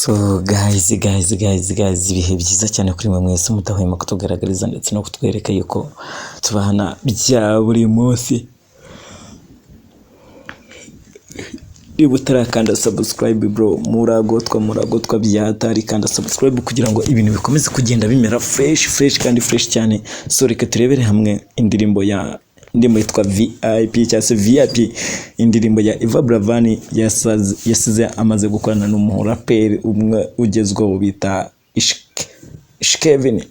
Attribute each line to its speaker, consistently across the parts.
Speaker 1: So guys ibihe byiza cyane kuri mwe mwese mudahwema kutugaragariza ndetse no kutwereka yuko tubana bya buri munsi. Niba utarakanda subscribe bro, muragotwa byatari kanda subscribe kugira ngo ibintu bikomeze kugenda bimera fresh kandi fresh cyane. So reka turebere hamwe indirimbo yitwa VIP cyangwa se VIP, indirimbo ya Yvan Buravan yasize amaze gukorana n'umuraperi umwe ugezweho bita Ishkevin.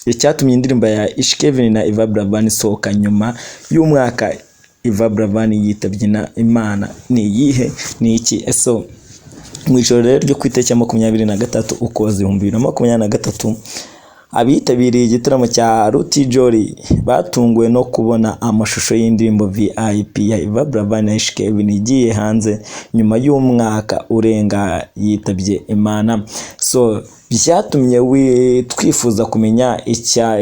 Speaker 1: Icyatumye indirimbo ya Ishkevin na Yvan Buravan isohoka nyuma y'umwaka Yvan Buravan yitabye Imana ni iki? So mu ijoro ryo ku itariki ya 23 Ukuboza 2023 abitabiriye igitaramo cya Rutijori batunguwe no kubona amashusho y'indirimbo VIP ya Yvan Buravan na Ishkevin igiye hanze nyuma y'umwaka urenga yitabye Imana. So byatumye twifuza kumenya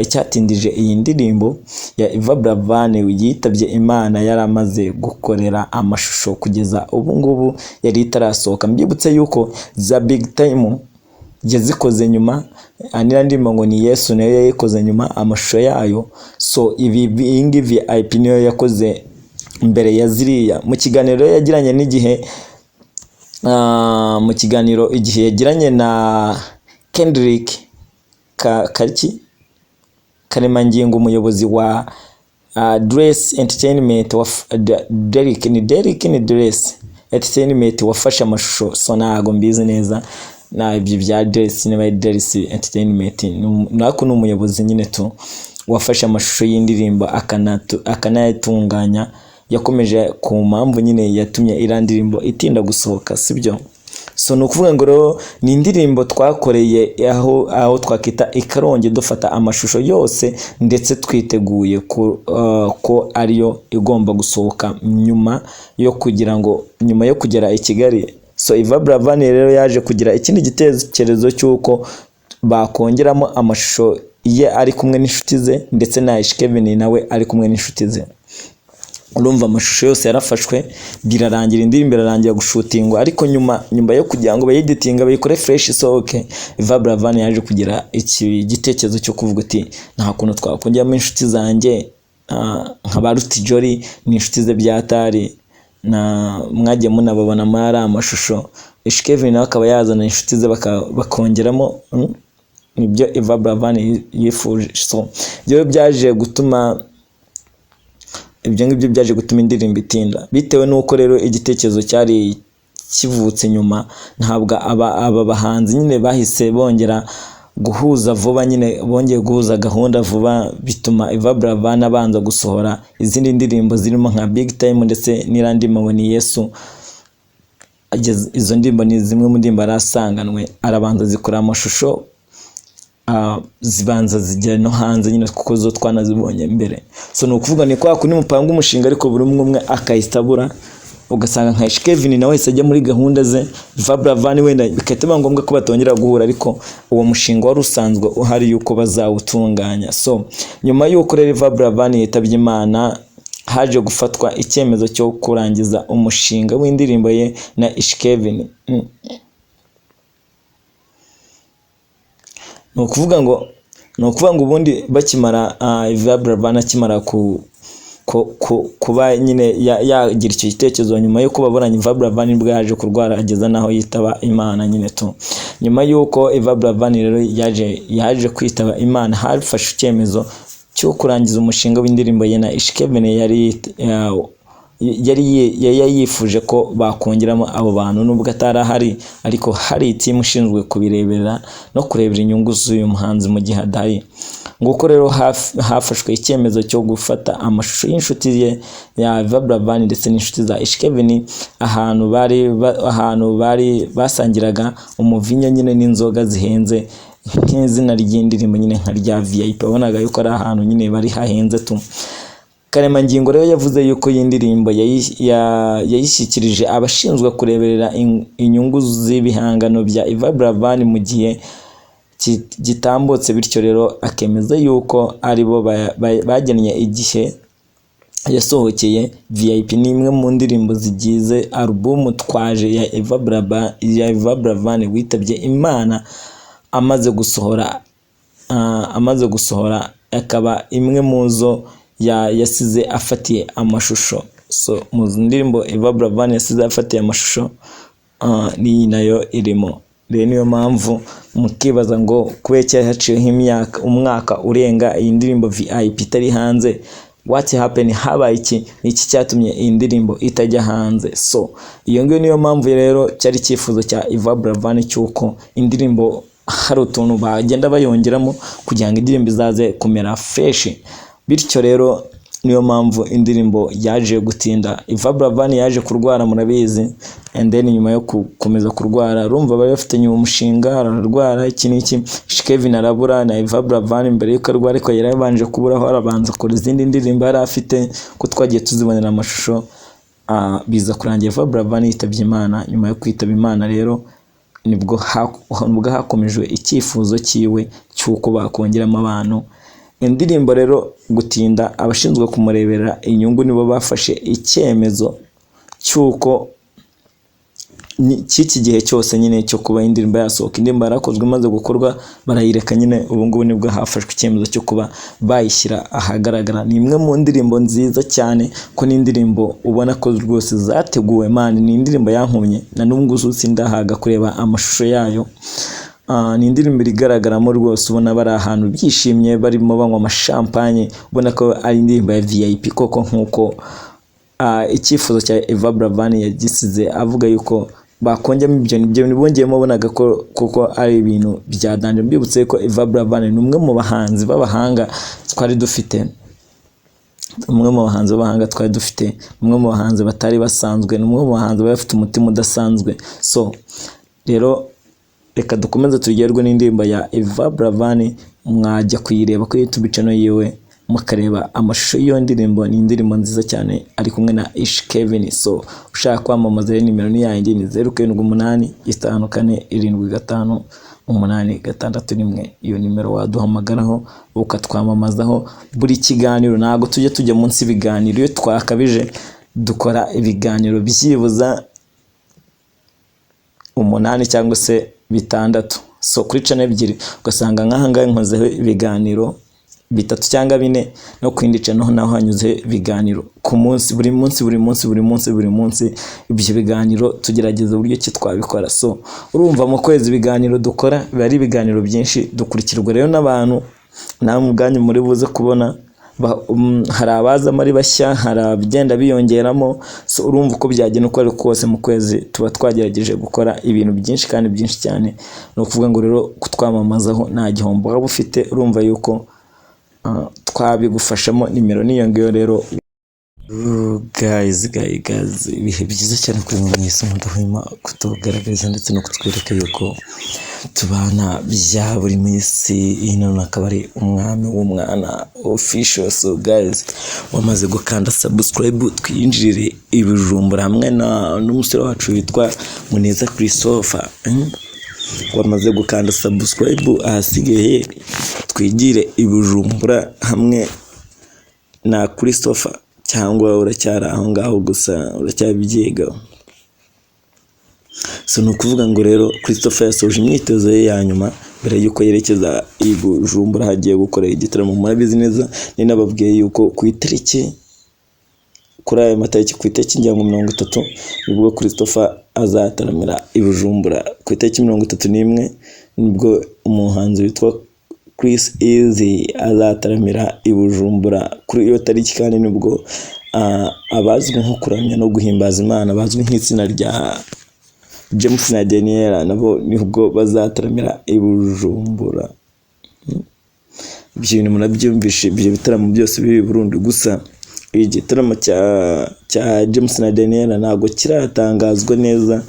Speaker 1: icyatindije iyi ndirimbo ya Yvan Buravan yitabye Imana yaramaze gukorera amashusho kugeza ubu ngubu yari itarasohoka. Mbyibutse yuko za big time yazikoze nyuma, anira ndimo ngo ni Yesu nayo yayikoze nyuma amashusho yayo. So ibi VIP niyo yakoze mbere ya ziriya. Mu kiganiro yagiranye n'igihe igihe yagiranye na Kendrick Karemangingo, umuyobozi wa Dress Entertainment wa Derek Entertainment wafashe amashusho. So ntago mbizi neza na ibyo bya Dress Entertainment, nako n'umuyobozi nyine tu wafashe amashusho y'indirimbo akanayatunganya. Yakomeje ku mpamvu nyine yatumye irandirimbo itinda gusohoka, sibyo? So nukuvuga ngo rero ni indirimbo twakoreye aho twakita ikaronge, dufata amashusho yose ndetse twiteguye ko ariyo igomba gusohoka nyuma yo kugera i Kigali. So Yvan Buravan rero yaje kugira ikindi gitekerezo cy'uko bakongeramo amashusho ye ari kumwe n'inshuti ze ndetse na Ishkevin nawe ari kumwe n'inshuti ze. Urumva amashusho yose yarafashwe birarangira, indirimbo irarangira gushutingwa, ariko nyuma yo kugira ngo bayiditinga bayikore fresh isohoke, Yvan Buravan yaje kugira iki gitekerezo cyo kuvuga ati nta kuntu twakongeramo inshuti zanjye nka ba Rutijori n'inshuti ze byatari na mwagiye munababona mara amashusho. Ishkevin nawe akaba yazana inshuti ze bakongeramo nibyo Yvan Buravan yifuje. So ibyo byaje gutuma indirimbo itinda, bitewe nuko rero igitekerezo cyari kivutse nyuma. Ntabwo aba bahanzi nyine bahise bongera guhuza vuba, nyine bongeye guhuza gahunda vuba, bituma Yvan Buravan abanza gusohora izindi ndirimbo zirimo nka big time ndetse n'irandimo ni Yesu. Izo ndirimbo ni zimwe mu ndirimbo arasanganwe, arabanza zikora amashusho zibanza zijya no hanze nyine kuko zo twanazibonye mbere. So nukuvuga ni kwa kuni mupanga umushinga ariko buri umwe akahistabura, ugasanga nka Ishkevin nawe wese ajya muri gahunda ze, Yvan Buravan wenda bikatuma ngombwa ko batongera guhura, ariko uwo mushinga wari usanzwe uhari yuko bazawutunganya. So nyuma y'uko rero Yvan Buravan yitabye Imana haje gufatwa icyemezo cyo kurangiza umushinga w'indirimbo ye na Ishkevin. Nukuvuga ngo ubundi bakimara Yvan Buravan akimara kuba nyine yagira icyo gitekerezo, nyuma yo kuba boranye Yvan Buravan nibwo yaje kurwara ageza naho yitaba Imana nyine tu. Nyuma y'uko Yvan Buravan rero yaje kwitaba Imana, hafashe icyemezo cyo kurangiza umushinga w'indirimbo ye na Ishkevin yari yifuje ko bakongeramo abo bantu nubwo atarahari, ariko hari team ishinzwe kubirebera no kurebera inyungu z'uyu muhanzi mu gihe adahari. Nguko rero hafashwe icyemezo cyo gufata amashusho y'inshuti ye ya Yvan Buravan ndetse n'inshuti za Ishkevin ahantu bari basangiraga umuvinyo nyine n'inzoga zihenze nk'izina ry'indirimbo nyine nka rya VIP. Wabonaga yuko ari ahantu nyine bari hahenze tu. Karemangingo rero yavuze yuko iyi ndirimbo yayishyikirije abashinzwe kureberera inyungu z'ibihangano bya Yvan Buravan mu gihe gitambutse, bityo rero akemeza yuko aribo bagennye igihe yasohokeye VIP ni imwe mu ndirimbo zigize album Twaje ya Yvan Buravan witabye Imana amaze gusohora akaba imwe mu zo yasize afatiye amashusho. So mu ndirimbo Yvan Buravan yasize afatiye amashusho ni nayo irimo. Rero niyo mpamvu mukibaza ngo kubera haciyeho umwaka urenga iyi ndirimbo VIP itari hanze, what happened, habaye iki, niki cyatumye iyi ndirimbo itajya hanze. So iyo ngiyo niyo mpamvu rero cyari cyifuzo cya Yvan Buravan cyuko indirimbo hari utuntu bagenda bayongeramo kugira ngo indirimbo izaze kumera fresh. Bityo rero niyo mpamvu indirimbo yaje gutinda. Yvan Buravan yaje kurwara murabizi, and then nyuma yo gukomeza kurwara urumva bari bafitanye umushinga, ararwara iki n'iki, Kevin arabura na Yvan Buravan mbere yuko arwara, ariko yari yabanje kuburaho arabanza akora izindi ndirimbo yari afite ko twagiye tuzibonera amashusho. Biza kurangira Yvan Buravan yitabye Imana. Nyuma yo kwitaba Imana rero nibwo hakomejwe icyifuzo cyiwe cyuko bakongeramo abantu. Indirimbo rero gutinda, abashinzwe kumurebera inyungu nibo bafashe icyemezo cyuko cy'iki gihe cyose nyine cyo kuba indirimbo yasohoka. Indirimbo yarakozwe imaze gukorwa barayireka nyine, ubu ngubu nibwo hafashwe icyemezo cyo kuba bayishyira ahagaragara. Ni imwe mu ndirimbo nziza cyane, ko ni indirimbo ubona ko rwose zateguwe man, ni indirimbo yankumye na n'ubu ngubu sindahaga kureba amashusho yayo. Ni indirimbo igaragaramo rwose ubona bari ahantu byishimye barimo banywa amashampanye, ubona ko ari indirimbo ya VIP koko, nkuko icyifuzo cya Yvan Buravan yagisize avuga yuko bakongemo ibyo bongeyemo, bonaga ko kuko ari ibintu byadanje. Mbibutse ko Yvan Buravan ni umwe mu bahanzi b'abahanga twari dufite, umwe mu bahanzi batari basanzwe, ni umwe mu bahanzi bafite umutima udasanzwe. So rero reka dukomeze tugerwe n'indirimbo ya Yvan Buravan, mwajya kuyireba kuri YouTube channel yiwe mukareba amashusho y'iyo ndirimbo. Ni indirimbo nziza cyane ari kumwe na Kevin. So ushaka kwamamaza nimero ni yindi ni 0784758561. Iyo nimero waduhamagaraho ukatwamamazaho buri kiganiro. Ntago tujya munsi ibiganiro, iyo twakabije dukora ibiganiro byibuza 8 cyangwa se 6. So kuri channel ebyiri ugasanga nk'ahangahe nkozeho ibiganiro 3 cyangwa 4, no kwindica naho hanyuze ibiganiro ku munsi, buri munsi. Ibyo biganiro tugerageza uburyo ki twabikora. So urumva mu kwezi ibiganiro dukora biba ari ibiganiro byinshi, dukurikirwa rero n'abantu namwe ubwanyu muri buze kubona. Hari abaza muri bashya, hari abagenda biyongeramo. So urumva uko byagenda uko ari kose mu kwezi tuba twagerageje gukora ibintu byinshi kandi byinshi cyane. No kuvuga ngo rero kutwamamazaho nta gihombo waba ufite, urumva yuko twabigufashamo. Nimero niyo ngiyo rero. Guys, ibihe byiza cyane kuri mwe mwese mudahwema kutugaragariza ndetse no kutwereka yuko tubana bya buri minsi. Ino nakaba ari umwami w'umwana official. So guys, wamaze gukanda subscribe twinjirire ibijumbura hamwe n'umusore wacu witwa Muneza Christopher. Wamaze gukanda subscribe, ahasigaye twigire ibijumbura hamwe na Christopher, cyangwa uracyari aho ngaho gusa uracyabyiga. So nukuvuga ngo rero Christopher yasoje imyitozo ye ya nyuma mbere yuko yerekeza i Bujumbura hagiye gukorera igitaramo. Murabizi neza ni nababwiye yuko ku itariki kuri aya matariki, ku itariki 30 nibwo Christopher azataramira i Bujumbura. Ku itariki 31 nibwo umuhanzi witwa Chris Easy azataramira i Bujumbura. Kuri iyo tariki kandi nibwo abazwi nko kuramya no guhimbaza Imana bazwi nk'itsina rya James na Daniel nabo nibwo bazataramira i Bujumbura. Ibyo bintu murabyumvishe, ibyo bitaramo byose biri Burundi. Gusa igitaramo cya James na Daniel ntabwo kiratangazwa neza,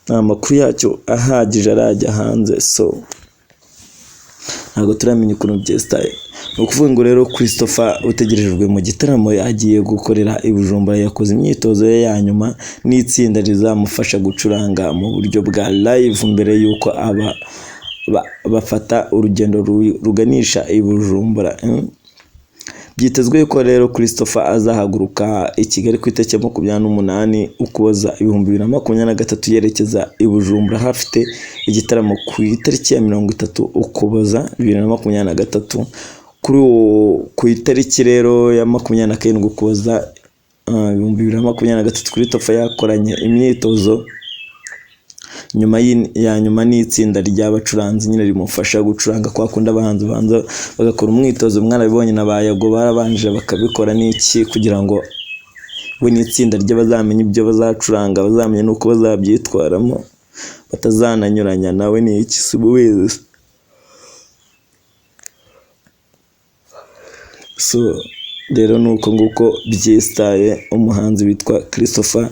Speaker 1: nta makuru yacyo ahagije arajya hanze. So ntabwo turamenya ukuntu byestaye. Ukuvuga ngo rero Christopher utegerejwe mu gitaramo yagiye gukorera i Bujumbura, yakoze imyitozo ye ya nyuma n'itsinda rizamufasha gucuranga mu buryo bwa live mbere yuko bafata urugendo ruganisha i Bujumbura. Byitezwe ko rero Christopher azahaguruka i Kigali ku itariki ya 28 Ukuboza 2023 yerekeza i Bujumbura hafite igitaramo ku itariki ya 30 Ukuboza 2023. Ku itariki rero ya 27 Ukuboza 2023 Christopher yakoranye imyitozo nyuma n'itsinda ry'abacuranzi nyine rimufasha gucuranga kwa kunda abahanzi banza bagakora umwitozo. Mwarabibonye nabayago barabanje bakabikora n'iki kugira ngo we n'itsinda ry'abazamenye ibyo bazacuranga, bazamenye nuko bazabyitwaramo, batazananyuranya nawe n'iki sububizi. So rero nuko nguko byestaye umuhanzi witwa Christopher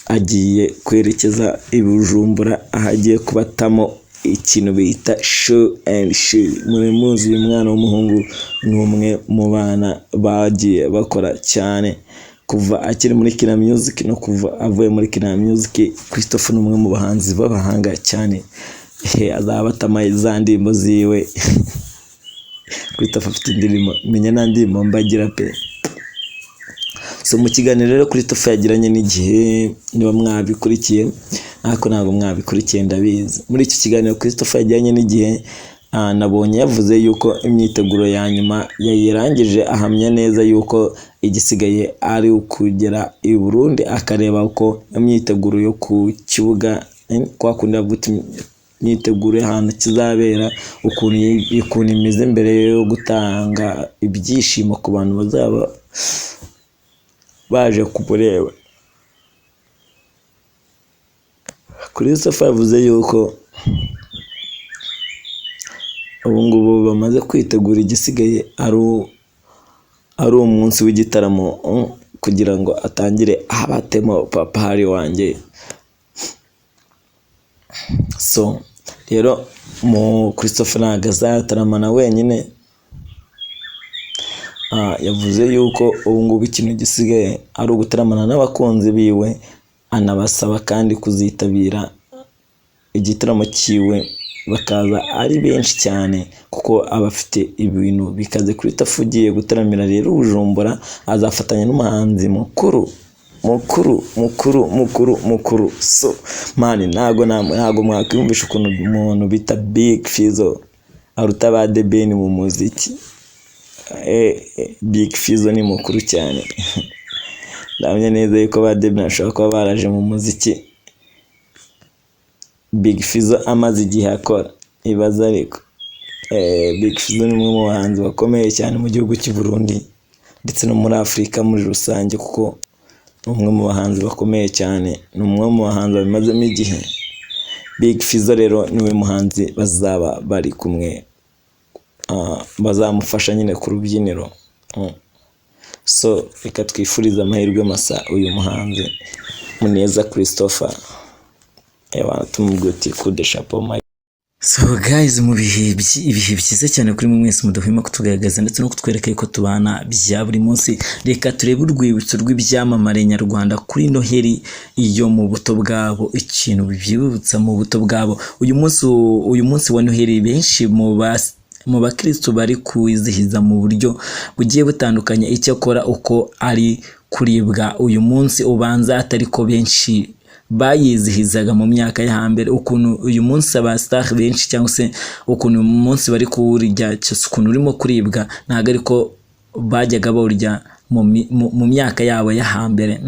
Speaker 1: agiye kwerekeza i Bujumbura ahagiye kubatamo ikintu bita show and show. Muri muzi uyu mwana w'umuhungu n'umwe mu bana bagiye bakora cyane kuva akiri muri Kina Music no kuva avuye muri Kina Music. Christopher n'umwe mu bahanzi b'abahanga cyane, azabatama za ndimbo ziwe. Christopher afite indirimbo menya nandimbo mbagira pe. So mu kiganiro rero Christopher yagiranye n'igihe, niba mwabikurikiye ariko ntabwo mwabikurikiye ndabizi. Muri iki kiganiro Christopher yagiranye n'igihe nabonye yavuze yuko imyiteguro ya nyuma yayirangije, ahamya neza yuko igisigaye ari ukugera i Burundi akareba uko imyiteguro yo ku kibuga kwa kundi avuga imyiteguro ahantu kizabera ukuntu imeze mbere yo gutanga ibyishimo ku bantu bazaba baje kumureba. Christopher yavuze yuko ubu ngubu bamaze kwitegura igisigaye ari umunsi w'igitaramo kugira ngo atangire abatemo papa hari wanjye. So rero mu Christopher nagazataramana wenyine, yavuze yuko ubu ngubu ikintu gisigaye ari ugutaramana n'abakunzi biwe, anabasaba kandi kuzitabira igitaramo kiwe bakaza ari benshi cyane kuko abafite ibintu bikaze. Christopher ugiye gutaramira rero Bujumbura azafatanya n'umuhanzi mukuru. So man, ntago mwakwiyumvisha ukuntu umuntu bita Big Fizzo aruta ba The Ben mu muziki. Big Fizzo ni mukuru cyane. Ndamenya neza yuko ba The Ben ashobora kuba baraje mu muziki, Big Fizzo amaze igihe akora ibaza. Ariko Big Fizzo ni umwe mu bahanzi bakomeye cyane mu gihugu cy'u Burundi ndetse no muri Afurika muri rusange, kuko umwe mu bahanzi bakomeye cyane, ni umwe mu bahanzi bamazemo igihe. Big Fizzo rero niwe muhanzi bazaba bari kumwe, bazamufasha nyine ku rubyiniro. So reka twifuriza amahirwe masa uyu muhanzi Muneza Christopher. Tumubwira kude chapeau. So guys, mu ibihe byiza cyane kuri mwe mwese mudahwema kutugaragaza ndetse no kutwereka yuko tubana bya buri munsi. Reka turebe urwibutso rw'ibyamamare nyarwanda kuri Noheli iyo mu buto bwabo, ikintu bibyibutsa mu buto bwabo. Uyu munsi wa Noheli benshi mu bakristo bari kuwizihiza mu buryo bugiye butandukanye. Icyakora uko ari kuribwa uyu munsi ubanza atari ko benshi bayizihizaga mu myaka ya hambere. Ukuntu uyu munsi abastar benshi cyangwa se ukuntu uyu munsi bari kuwurya, ukuntu urimo kuribwa ntago ariko bajyaga bawurya mu myaka yabo ya hambere.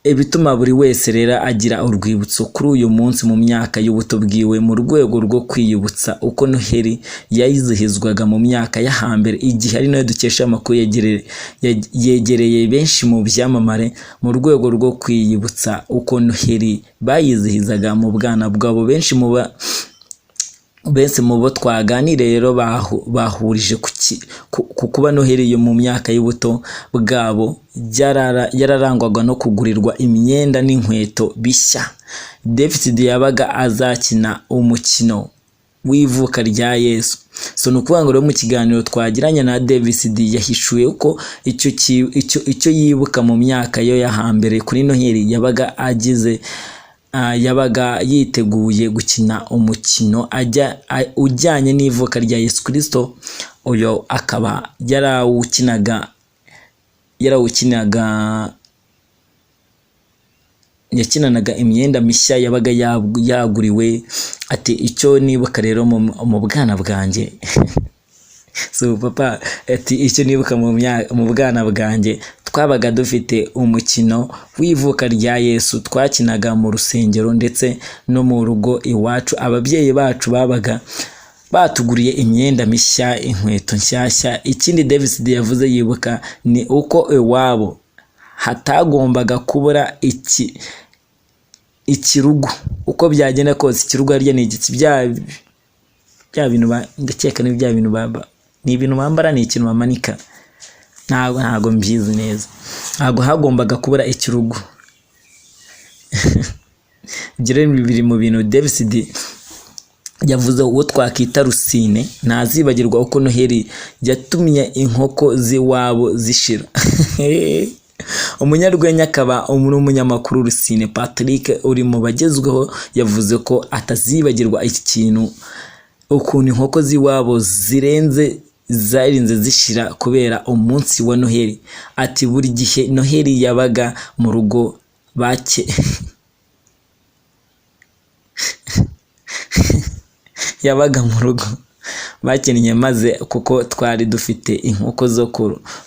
Speaker 1: Ibituma buri wese rero agira urwibutso kuri uyu munsi mu myaka y'ubuto bwiwe, mu rwego rwo kwiyibutsa uko Noheli yayizihizwaga mu myaka ya hambere. Igihe ari nayo dukesha amakuru yegereye benshi mu byamamare mu rwego rwo kwiyibutsa uko Noheli bayizihizaga mu bwana bwabo. Benshi mu bo twaganiriye rero bahurije ku kuba Noheli yo mu myaka y'ubuto bwabo yararangwaga no kugurirwa imyenda n'inkweto bishya. David yabaga azakina umukino w'ivuka rya Yesu. So nukuvuga ngo rero mu kiganiro twagiranye na David yahishuye uko icyo yibuka mu myaka yo ya hambere kuri Noheli yabaga yiteguye gukina umukino ujyanye n'ivuka rya Yesu Kristo, uyo akaba yakinanaga imyenda mishya yabaga yaguriwe. Ati icyo nibuka rero mu bwana bwanjye so papa ati icyo nibuka mu bwana bwanjye twabaga dufite umukino w'ivuka rya Yesu twakinaga mu rusengero ndetse no mu rugo iwacu. Ababyeyi bacu babaga batuguriye imyenda mishya, inkweto nshyashya. Ikindi David yavuze yibuka ni uko iwabo hatagombaga kubura ikirugu. Uko byagenda kose ikirugu harya ni igiki bya bintu ndakeka ni bya bintu ni ibintu bambara, ni ikintu bamanika, ntago mbizi neza. Ntago hagombaga kubura ikirugu. Ibyo biri mu bintu David yavuze uwo twakita Rusine ntazibagirwa uko Noheli yatumye inkoko z'iwabo zishira. Umunyarwenya akaba umunyamakuru Rusine Patrick uri mu bagezweho yavuze ko atazibagirwa iki kintu, ukuntu inkoko z'iwabo zarinze zishira kubera umunsi wa Noheli. Ati buri gihe Noheli yabaga mu rugo bakennye maze kuko twari dufite inkoko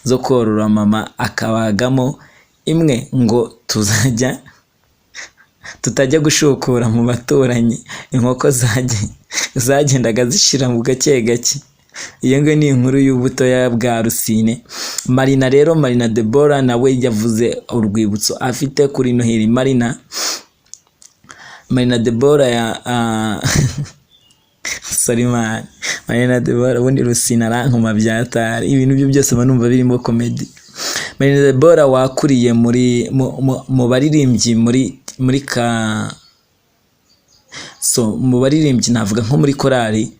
Speaker 1: zo korora, mama akabagamo imwe ngo tutajya gushukura mu baturanyi. Inkoko zagendaga zishira mu gake gake. Iyo ngo ni inkuru y'ubutoya bwa Rusine. Marina Deborah nawe yavuze urwibutso afite kuri Noheli. Marina Deborah Marina Deborah ubundi Rusine arankuma byatari ibintu byo byose banumva birimo comedy. Marina Deborah wakuriye mu baririmbyi mu baririmbyi navuga nko muri korali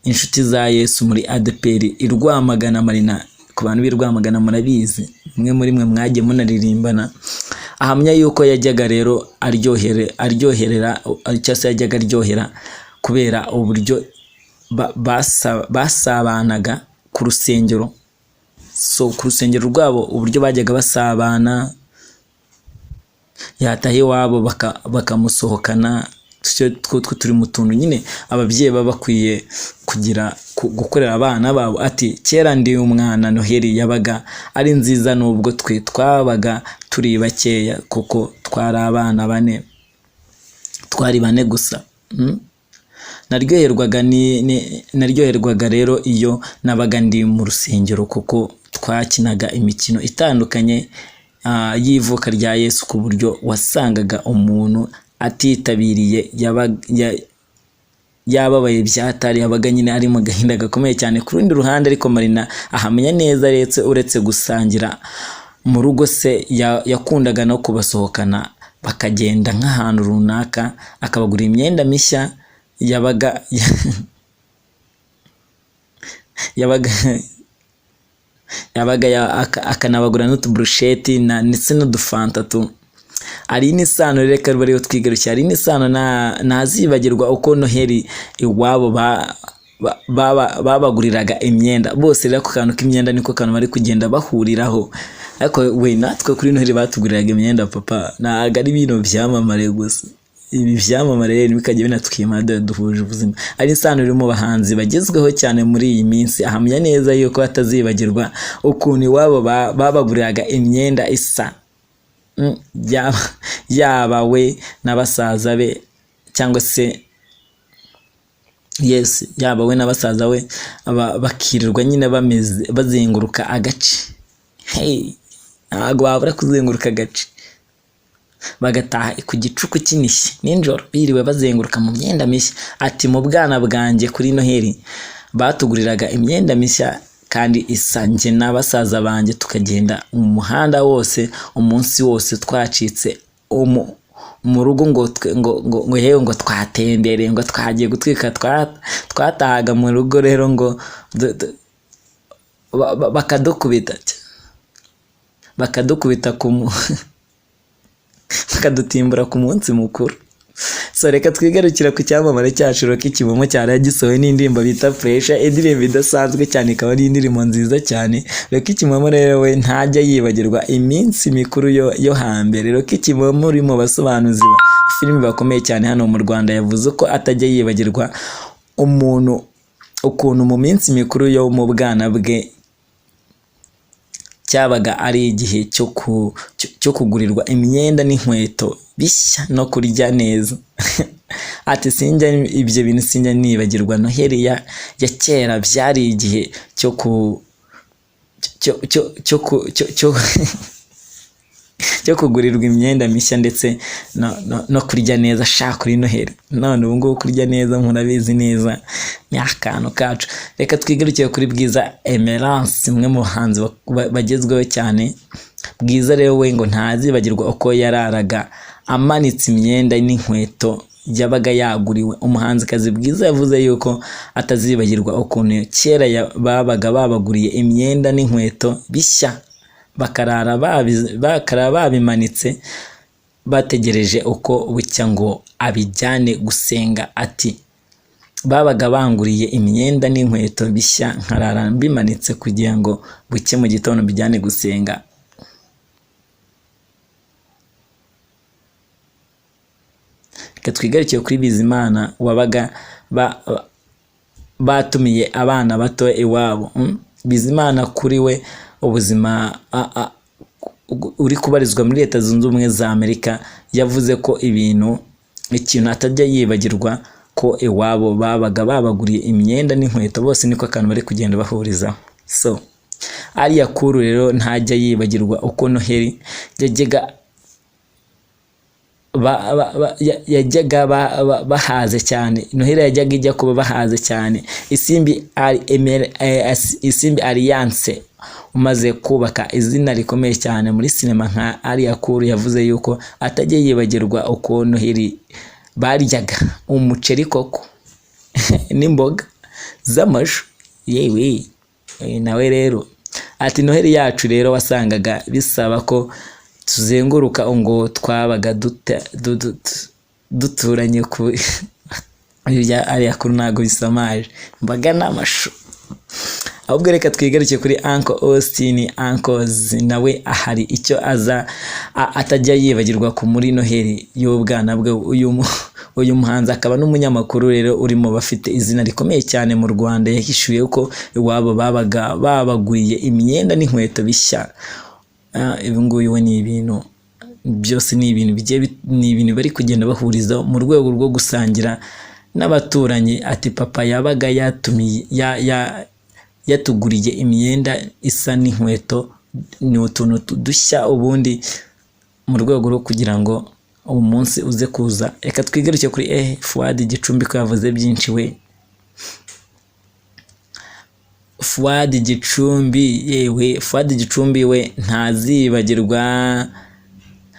Speaker 1: Inshuti za Yesu muri ADPR irwamagana. Marina ku bantu birwamagana murabizi, mwe muri mwe mwagiye munaririmbana. Ahamya yuko yajyaga rero aryoherera kubera uburyo basabanaga ku rusengero. So ku rusengero rwabo uburyo bajyaga basabana, yataha iwabo bakamusohokana. Turi mu tuntu nyine ababyeyi baba bakwiye gukorera abana babo. Ati kera ndi umwana Noheli yabaga ari nziza nubwo twe twabaga turi bakeya kuko twari abana twari bane gusa. Naryoherwaga rero iyo nabaga ndi mu rusengero kuko twakinaga imikino itandukanye y'ivuka rya Yesu ku buryo wasangaga umuntu atitabiriye yababaye byatari, yabaga nyine ari mu gahinda gakomeye cyane. Ku rundi ruhande ariko Marina ahamenya neza uretse gusangira mu rugo se yakundaga no kubasohokana bakagenda nk'ahantu runaka akabagura imyenda mishya. Akanabagura n'utubrusheti ndetse n'udufanta tu. Ari n'isano reka bariyo twigarukira. Ari n'isano ntazibagirwa uko Noheli iwabo babaguriraga imyenda. Bose rero ku kantu k'imyenda niko kantu bari kugenda bahuriraho. Ariko we natwe kuri Noheli batuguriraga imyenda papa, ntago ari ibintu byamamare gusa. Ibi byamamare bikajya binatwima duhuje ubuzima. Ari isano riri mu bahanzi bagezweho cyane muri iyi minsi. Ahamya neza yuko atazibagirwa ukuntu iwabo babaguriraga imyenda isa, yaba we n'abasaza be cyangwa se yaba we n'abasaza we bakirirwa nyine bazenguruka agace. Ntabwo babura kuzenguruka agace, bagataha ku gicuku kinishye ninjoro biriwe bazenguruka mu myenda mishya. Ati mu bwana bwanjye kuri Noheli batuguriraga imyenda mishya kandi isa. Njye n'abasaza banjye tukagenda mu muhanda wose umunsi wose twacitse mu rugo ngo yewe ngo twatembereye ngo twagiye gutwika. Twatahaga mu rugo rero ngo bakadukubita bakadutimbura ku munsi mukuru. So reka twigarukira ku cyamamare cyacu Rocky Kimomo cyari yagisohoye n'indirimbo bita Pressure, indirimbo idasanzwe cyane, ikaba ari indirimbo nziza cyane. Rocky Kimomo rero we ntajya yibagirwa iminsi mikuru yo hambere. Rocky Kimomo uri mu basobanuzi filimi bakomeye cyane hano mu Rwanda, yavuze ko atajya yibagirwa ukuntu mu minsi mikuru yo mu bwana bwe cyabaga ari igihe cyo kugurirwa imyenda n'inkweto bishya no kurya neza. Ati sinjya ibyo bintu sinjya nibagirwa Noheli ya kera, byari igihe cyo kugurirwa imyenda mishya ndetse no kurya neza kuri Noheli. None ubu ngubu kurya neza murabizi neza ni akantu kacu. Reka twigarukire kuri Bwiza Emerance, umwe mu bahanzi bagezweho cyane. Bwiza rero we ngo ntazibagirwa uko yararaga amanitse imyenda n'inkweto yabaga yaguriwe. Umuhanzikazi Bwiza yavuze yuko atazibagirwa ukuntu kera babaga babaguriye imyenda n'inkweto bishya, bakarara babimanitse bategereje uko bucya ngo abijyane gusenga. Ati babaga banguriye imyenda n'inkweto bishya nkarara mbimanitse kugira ngo bucye mu gitondo bijyane gusenga. Reka twigarukiye kuri Bizimana wabaga batumiye abana bato iwabo. Bizimana kuri we ubuzima uri kubarizwa muri Leta Zunze Ubumwe za Amerika, yavuze ko ikintu atajya yibagirwa ko iwabo babaga babaguriye imyenda n'inkweto. Bose niko akantu bari kugenda bahurizaho. So INKURU rero ntajya yibagirwa uko Noheli yajyaga bahaze cyane. Noheli yajyaga ijya kuba bahaze cyane. Isimbi Alliance umaze kubaka izina rikomeye cyane muri sinema nka INKURU, yavuze yuko atajya yibagirwa uko Noheli baryaga umuceri koko n'imboga z'amashu. Yewe nawe rero ati Noheli yacu rero wasangaga bisaba ko tuzenguruka ngo twabaga duturanye ku ya INKURU ntago bisamaje mbaga n'amashu. Ahubwo reka twigaruke kuri Uncle Austin. Uncles nawe ahari icyo atajya yibagirwa ku muri Noheli y'ubwana bwe. Uyu muhanzi akaba n'umunyamakuru rero uri mu bafite izina rikomeye cyane mu Rwanda, yahishuye ko iwabo babaga babaguriye imyenda n'inkweto bishya. Ibi nguyu we ni ibintu byose ni ibintu bari kugenda bahuriza mu rwego rwo gusangira n'abaturanyi. Ati papa yabaga yatuguriye imyenda isa n'inkweto, ni utuntu dushya ubundi mu rwego rwo kugira ngo uwo munsi uze kuza. Reka twigaruke kuri Fuad Gicumbi ko yavuze byinshi we. Fuad Gicumbi we ntazibagirwa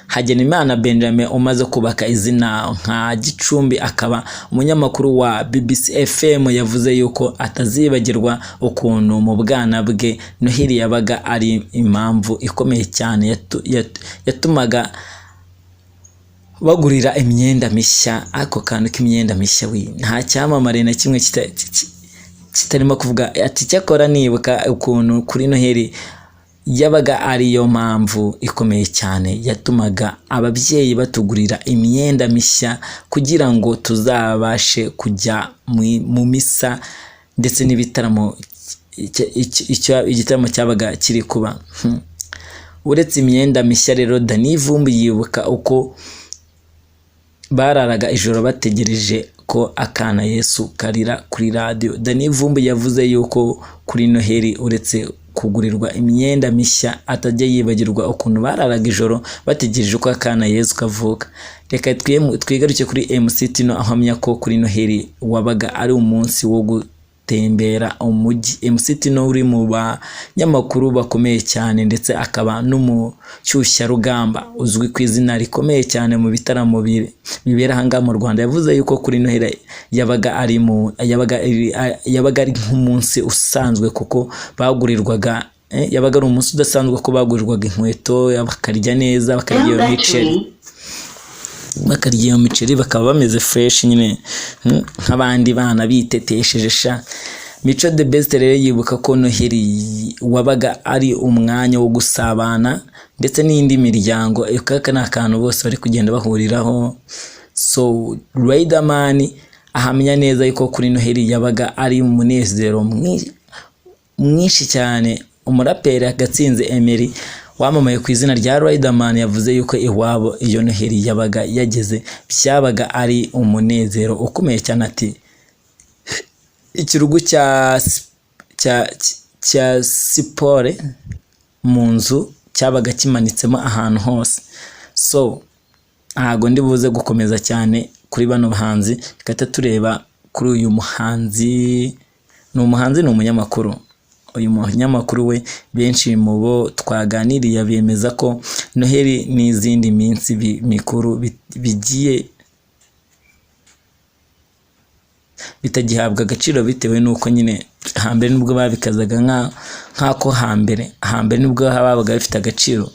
Speaker 1: Hagenimana Benjamin umaze kubaka izina nka Gicumbi, akaba umunyamakuru wa BBC FM, yavuze yuko atazibagirwa ukuntu mu bwana bwe Noheli yabaga ari impamvu ikomeye cyane yatumaga bagurira imyenda mishya. Ako kantu k'imyenda mishya we nta cyamamare na kimwe kitarimo kuvuga. Ati cyakora nibuka ukuntu kuri Noheli yabaga ariyo mpamvu ikomeye cyane yatumaga ababyeyi batugurira imyenda mishya kugira ngo tuzabashe kujya mu misa ndetse n'ibitaramo. Igitaramo cyabaga kiri kuba. Uretse imyenda mishya rero, Dani Vumbi yibuka uko bararaga ijoro bategereje ko akana Yesu karira kuri radio. Dani Vumbi yavuze yuko kuri Noheli uretse kugurirwa imyenda mishya atajya yibagirwa ukuntu bararaga ijoro bategereje ko akana Yesu kavuka. Reka twigaruke kuri MC Tino ahamya ko kuri Noheli wabaga ari umunsi wo gutembera umujyi. MC Tino uri mu banyamakuru bakomeye cyane ndetse akaba n'umushyushya rugamba uzwi ku izina rikomeye cyane mu bitaramo bibera hanga mu Rwanda, yavuze yuko kuri Noheli yabaga ari nk'umunsi usanzwe kuko bagurirwaga yabaga ari umunsi udasanzwe ko bagurirwaga inkweto, bakarya neza, bakarya imiceri. bakarya iyo miceri bakaba bameze fresh nyine nk'abandi bana bitetesheje sha. Mico the best rero yibuka ko Noheli wabaga ari umwanya wo gusabana ndetse n'indi miryango, kaka n'akantu bose bari kugenda bahuriraho. So Riderman ahamya neza yuko kuri Noheli yabaga ari umunezero mwinshi cyane. Umuraperi Gatsinzi Emery wamamaye ku izina rya Riderman yavuze yuko iwabo iyo Noheli yabaga yageze byabaga ari umunezero ukomeye cyane. Ati ikirugu cya sipore mu nzu cyabaga kimanitsemo ahantu hose. So ntago ndi buze gukomeza cyane kuri bano bahanzi, reka tureba kuri uyu muhanzi. Ni umuhanzi, ni umunyamakuru. Uyu munyamakuru we benshi mu bo twaganiriye bemeza ko Noheli n'izindi minsi mikuru bigiye bitagihabwa agaciro bitewe nuko nyine hambere nubwo babikazaga nk'ako hambere nubwo babaga bifite agaciro.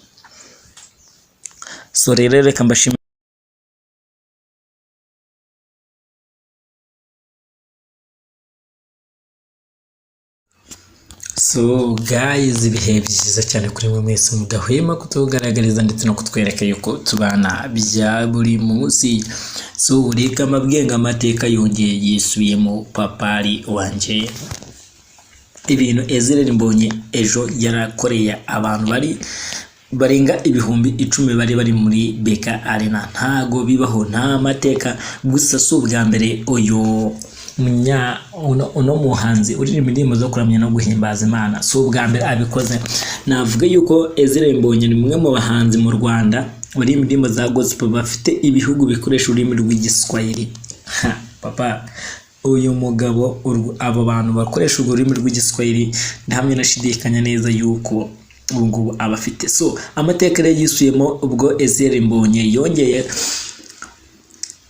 Speaker 1: So rero reka mbashimire. So guys, ibihe byiza cyane kuri mwe mwese mudahwema kutugaragariza ndetse no kutwereka yuko tubana bya buri munsi. So reka amabwenga amateka yongeye yisubiyemo papari wanje. Ibintu Ezra Mbonyi ejo yarakoreye abantu barenga ibihumbi 10 bari muri Beka Arena. Ntago bibaho, nta mateka gusa. So bwa mbere uyu uno muhanzi uri indirimbo zo kuramya no guhimbaza Imana, so bwa mbere abikoze. Navuga yuko Ezra Mbonyi ni mwe mu bahanzi mu Rwanda bari indirimbo za gospel bafite ibihugu bikoresha ururimi rw'igiswahili. Papa uyu mugabo abo bantu bakoresha ururimi rw'igiswahili ndahamye nashidikanya neza yuko ubwo abafite. So amateka rero yisuyemo ubwo Ezra Mbonyi yongeye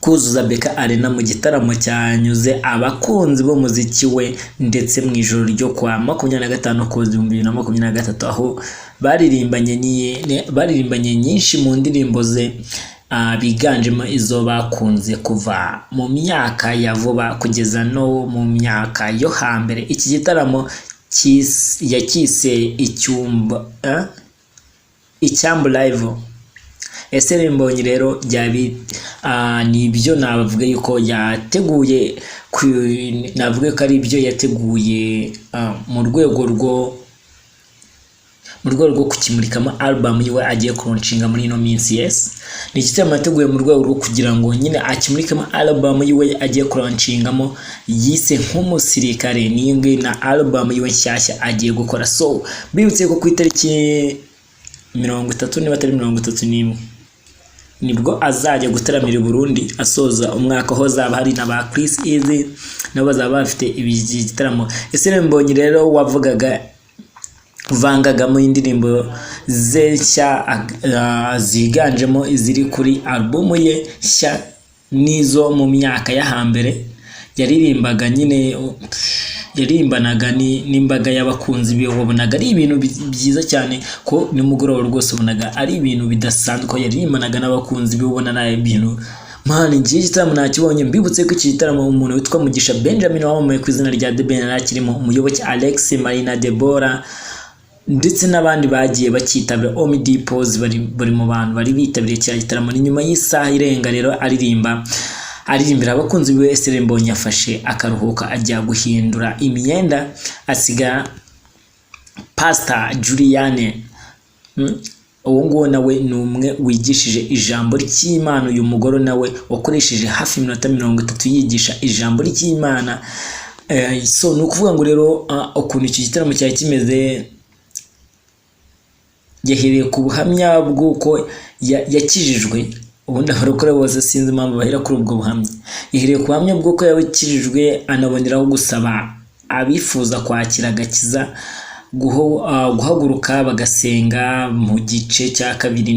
Speaker 1: kuzuza Beka Arena mu gitaramo cyanyuze abakunzi b'umuziki we ndetse mu ijoro ryo kwa 25 Ukuboza 2023 aho baririmbanye nyinshi mu ndirimbo ze biganjemo izo bakunze kuva mu myaka ya vuba kugeza no mu myaka yo hambere. Iki gitaramo yakise icyambu live. Ezra Mbonyi rero nibyo navuga yuko yateguye, navuga ko ari byo yateguye mu rwego rwo kukimurikamo album yiwe agiye kuronshinga muri ino minsi. Yes, ni igitaramo yateguye mu rwego rwo kugira ngo nyine akimurikamo album yiwe agiye kuronshingamo yise nk'umusirikare. N'ingi na album yiwe nshyashya agiye gukora. So bibutse ko ku itariki 30 niba atari 31 nibwo azajya gutaramira Burundi asoza umwaka ho zaba hari na ba Chris Easy nabo bazaba bafite igitaramo. Ezra Mbonyi rero wavugaga vangaga mu indirimbo ze nshya ziganjemo iziri kuri album ye nshya nizo mu myaka ya hambere yaririmbaga nyine yarimbanaga n'imbaga y'abakunzi biwe. Wabonaga ari ibintu byiza cyane ko nimugoroba rwose ubonaga ari ibintu bidasanzwe ko yarimbanaga n'abakunzi biwe. Ubona naye ibintu mani ngiye gitaramo nakibonye. Mbibutse ko iki gitaramo umuntu witwa Mugisha Benjamin wamamaye ku izina rya The Ben akirimo, umuyoboke Alex Marina Deborah ndetse n'abandi bagiye bakitabira. Omidi Pose bari mu bantu bari bitabiriye cya gitaramo. Ni nyuma y'isaha irenga rero aririmbira abakunzi biwe. Ezra Mbonyi yafashe akaruhuka ajya guhindura imyenda asiga Pastor Juliane. Uwo nguwo nawe ni umwe wigishije ijambo ry'Imana. Uyu mugore nawe wakoresheje hafi iminota 30 yigisha ijambo ry'Imana. So ni ukuvuga ngo rero ukuntu iki gitaramo cyari kimeze, yahereye ku buhamya bw'uko yakijijwe. Ubundi abarokore bose sinzi impamvu bahera kuri ubwo buhamya. Yahereye ku buhamya bw'uko yakijijwe, anaboneraho gusaba abifuza kwakira agakiza guhaguruka bagasenga mu gice cya kabiri.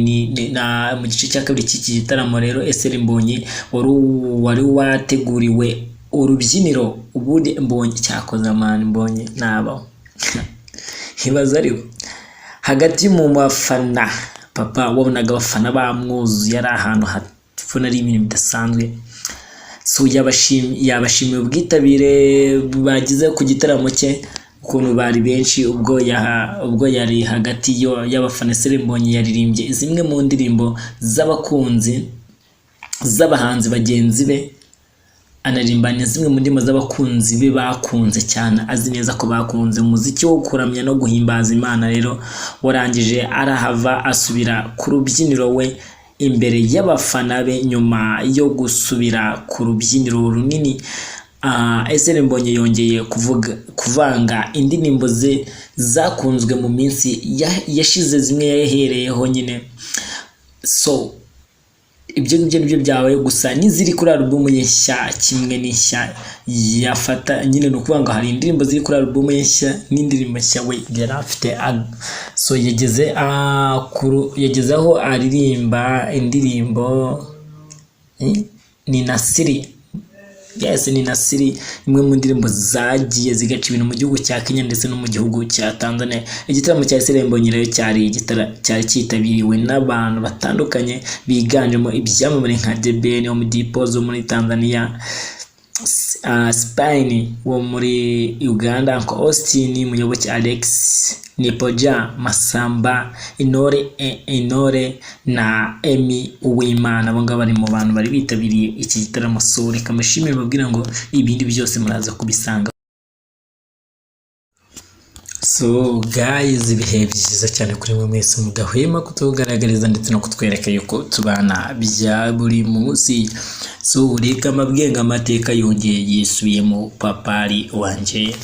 Speaker 1: Mu gice cya kabiri cy'iki gitaramo rero Ezra Mbonyi wari wateguriwe urubyiniro. Ubundi Mbonyi cyakoze amani Mbonyi nabo hibaza ariko hagati mu bafana. Papa wabonaga abafana bamwuzuye ari ahantu fona ari ibintu bidasanzwe. So yabashimiye ubwitabire bagize ku gitaramo cye, ukuntu bari benshi ubwo yari hagati y'abafana. Israel Mbonyi yaririmbye zimwe mu ndirimbo z'abakunzi z'abahanzi bagenzi be, anarimbanya zimwe mu ndimo z'abakunzi be bakunze cyane, azi neza ko bakunze umuziki wo kuramya no guhimbaza Imana. Rero warangije arahava asubira ku rubyiniro we imbere y'abafana be. Nyuma yo gusubira ku rubyiniro runini, Israel Mbonyi yongeye kuvanga indirimbo ze zakunzwe mu minsi yashize, zimwe yahereyeho nyine. So ibyo ngibyo nibyo byawe gusa n'iziri kuri album ye nshya, kimwe n'ishya yafata nyine, no kuvuga ngo hari indirimbo ziri kuri album ye nshya n'indirimbo nshya we yari afite. So yageze aho aririmba indirimbo ni Nasiri. Yes, ni Nasiri, imwe mu ndirimbo zagiye zigaca ibintu mu gihugu cya Kenya ndetse no mu gihugu cya Tanzania. Igitaramo cya Israel Mbonyi rero cyari cyitabiriwe n'abantu batandukanye biganjemo ibyamamare nka Deben wo muri Dipozo muri Tanzania, Spain wo muri Uganda, Uncle Austin, Muyoboke Alex, Nipoja Masamba, Inore na Emi Uwimana. Abo ngabo bari mu bantu bari bitabiriye iki gitaramo. So reka mbashimire babwira ngo ibindi byose muraza kubisanga. So guys, ibihe byiza cyane kuri mwe mwese mudahwema kutugaragariza ndetse no kutwereka yuko tubana bya buri munsi. So reka mabwenga amateka yongeye yisubiyemo papari wanje.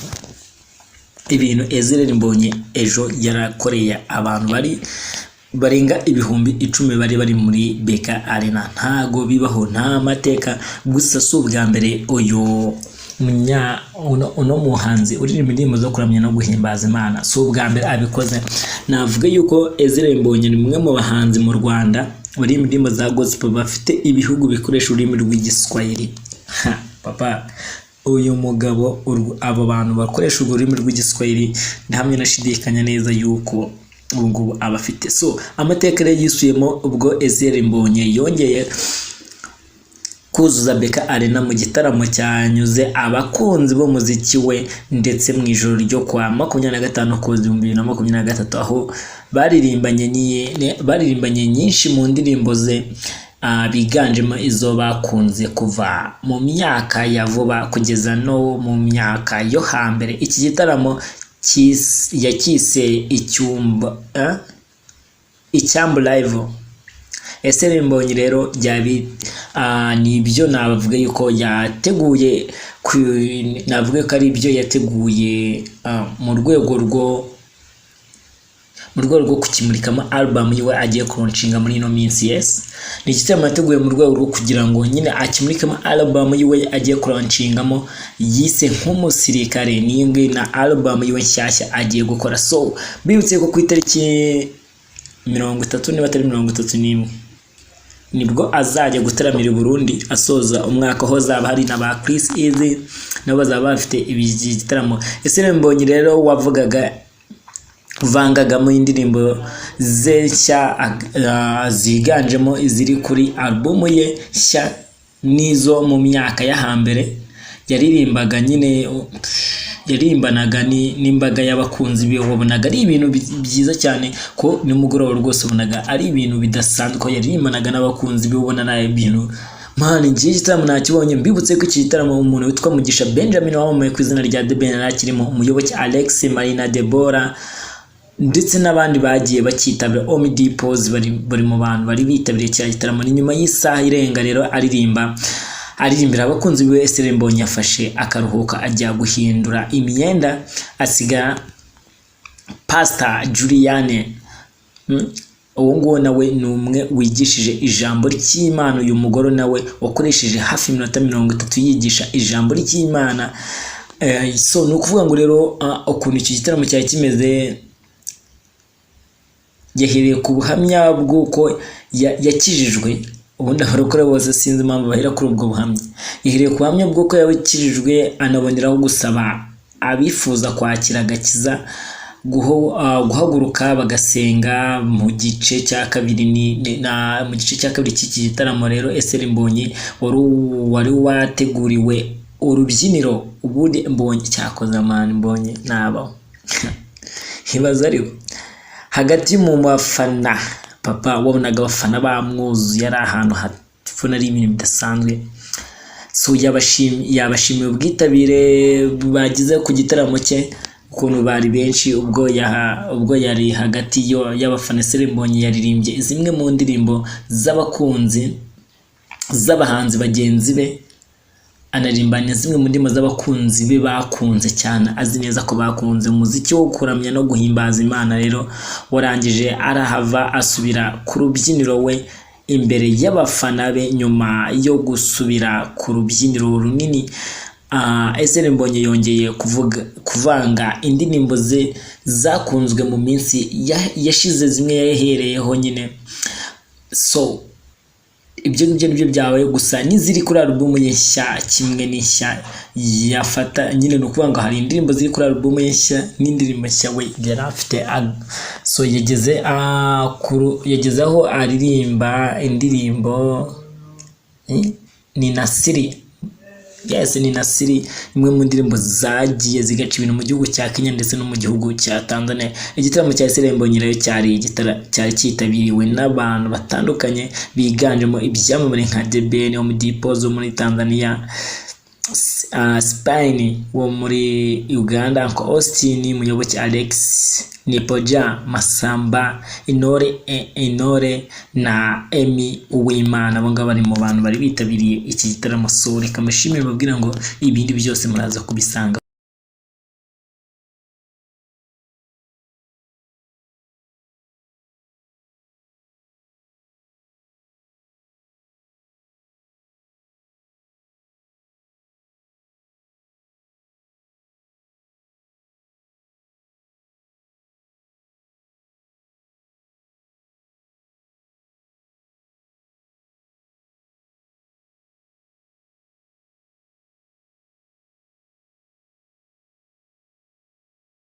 Speaker 1: Ibintu Israel Mbonyi ejo yarakoreye abantu barenga ibihumbi 10 bari muri Beka Arena. Ntago bibaho, nta mateka. Gusa so bwa mbere uyu uno muhanzi uririmba indirimbo zo kuramya no guhimbaza Imana, so bwa mbere abikoze. Navuga yuko Israel Mbonyi ni umwe mu bahanzi mu Rwanda bari indirimbo za gospel bafite ibihugu bikoresha ururimi rw'igiswahili. Papa, uyu mugabo abo bantu bakoresha ururimi rw'igiswahili ndahamye nashidikanya neza yuko ubwo abafite. So amateka rero yisuyemo ubwo Israel Mbonyi yongeye kuzuza Beka Arena mu gitaramo cyanyuze abakunzi bo muziki we, ndetse mu ijoro ryo kwa 25 kozi 2023 aho baririmbanye nyinshi mu ndirimbo ze, biganjemo izo bakunze kuva mu myaka ya vuba kugeza no mu myaka yo hambere. Iki gitaramo yakise icyambu live. Israel Mbonyi rero nibyo navuga yuko yateguye, navuga ko ari ibyo yateguye mu rwego rwo kukimurikamo album yiwe agiye kuronshinga muri ino minsi. Yes, ni igitaramo yateguye mu rwego rwo kugira ngo nyine akimurikamo album yiwe agiye kuronshingamo, yise nk'umusirikare. N'ingi na album yiwe nshyashya agiye gukora. So bibutse ko ku itariki 30 niba atari 31 nibwo azajya gutaramira Burundi asoza umwaka, ho zaba hari na ba Chris Easy nabo bazaba bafite igitaramo. Israel Mbonyi rero wavugaga vangagamo indirimbo ze nshya ziganjemo iziri kuri album ye nshya nizo mu myaka ya hambere yaririmbaga. Nyine yarimbanaga n'imbaga y'abakunzi be, wabonaga ari ibintu byiza cyane ko nimugoroba rwose ubonaga ari ibintu bidasanzwe ko yarimbanaga n'abakunzi be, ubona naye ibintu mani. Ngiye gitaramo nakibonye. Mbibutse ko iki gitaramo umuntu witwa Mugisha Benjamin wamamaye ku izina rya Deben nakirimo, Muyoboke Alex, Marina Deborah ndetse n'abandi bagiye bakitabira. Omi Dipoz bari mu bantu bari bitabiriye iki gitaramo. Ni nyuma y'isaha irenga rero aririmbira abakunzi be. Israel Mbonyi yafashe akaruhuka ajya guhindura imyenda, asiga Pastor Juliane. Uwo nguwo nawe ni umwe wigishije ijambo ry'Imana. Uyu mugore nawe wakoresheje hafi iminota 30 yigisha ijambo ry'Imana. So ni ukuvuga ngo rero ukuntu iki gitaramo cyari kimeze, yahereye ku buhamya bw'uko yakijijwe. Ubundi abarokore bose sinzi impamvu bahera kuri ubwo buhamya. Yahereye ku buhamya bw'uko yakijijwe, anaboneraho gusaba abifuza kwakira agakiza
Speaker 2: guhaguruka bagasenga mu gice cya kabiri mu gice cya kabiri cy'iki gitaramo rero Esther Mbonyi wari wateguriwe urubyiniro ubundi Mbonyi cyakoze amani Mbonyi nabaho hibaza ariko hagati mu bafana papa wabonaga abafana bamwuzuye ari ahantu hafuna ari ibintu bidasanzwe so yabashimiye ubwitabire bagize ku gitaramo cye ukuntu bari benshi ubwo yari hagati y'abafana Esther Mbonyi yaririmbye zimwe mu ndirimbo z'abakunzi z'abahanzi bagenzi be anarimbanya zimwe mu ndimo z'abakunzi be bakunze cyane azi neza ko bakunze umuziki wo kuramya no guhimbaza Imana rero warangije arahava asubira ku rubyiniro we imbere y'abafana be nyuma yo gusubira ku rubyiniro runini. Esther Mbonyi yongeye kuvanga indirimbo ze zakunzwe mu minsi yashize zimwe yahereyeho nyine so ibyo nibyo byabaye gusa n'iziri kuri album ye nshya kimwe n'ishya yafata nyine no kuvanga hari indirimbo ziri kuri album ye nshya n'indirimbo nshya we yari afite so yagezeho aririmba indirimbo ni Nasiri. Yes, ni Nasiri imwe mu ndirimbo zagiye zigaca ibintu mu gihugu cya Kenya ndetse no mu gihugu cya Tanzania. Igitaramo cya Esther Mbonyi rero cyari cyitabiriwe n'abantu batandukanye biganjemo ibyamamare nka Deben wo muri Dipozo muri Tanzania, Spine wo muri Uganda, Uncle Austin, Muyoboke Alex, Nipoja, Masamba, Intore na Emi Uwimana. Abo ngabo bari mu bantu bari bitabiriye iki gitaramo. So reka mbashimire babwira ngo ibindi byose muraza kubisanga